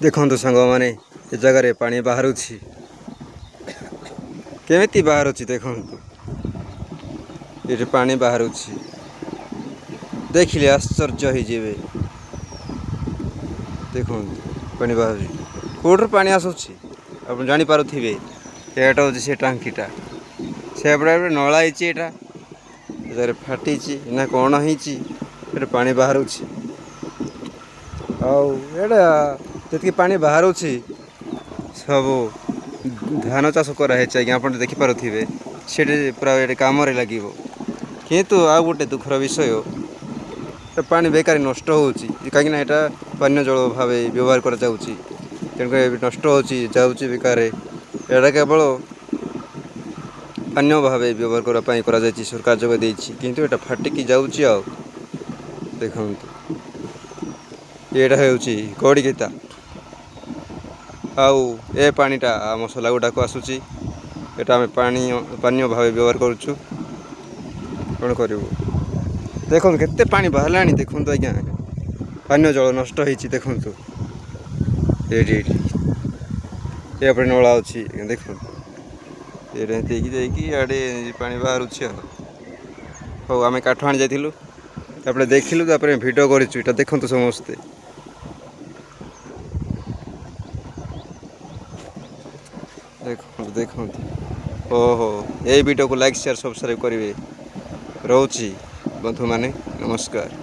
देखु सांग मैंने ये जगार पानी बाहर केमी बाहर देखु ये पानी बाहर देखिले आश्चर्य हो देखु पानी बाहर कौटर पानी आसूसी आप जापारे यहाँ हूँ से टांकीटा से नला फाटी ना कौन हो पानी बाहर आउटा पानी बाहर सब धान चाष कराई आज्ञा आप देखिपे से पूरा कम लगे किंतु आ गोटे दुखर विषय पानी बेकार नष्ट हो कहीं पानीय जल भाव व्यवहार कर तेणुक नष्ट हो बेकार यहाँ केवल पानीय भाव व्यवहार करने सरकार जगह देती किंतु यहाँ फाटिकी जाऊँगी देखु यहाँ हूँ कड़ीगीता आउ ए पानीटा आम सलागुड़ा को आसूसी यहाँ आम पानीय भाव व्यवहार करुँ कौन करूँ देखो केते पानी बाहर देखु आज्ञा पानीय जल नष्ट हो देखु ये नला अच्छी देखो ये आड़े पानी बाहर हौ आम काठ आनी जाइलु देखिलु भिडियो कर देखु समस्ते देखो देखो ओहो ये वीडियो को लाइक शेयर सब्सक्राइब करेंगे रोची बंधु माने नमस्कार।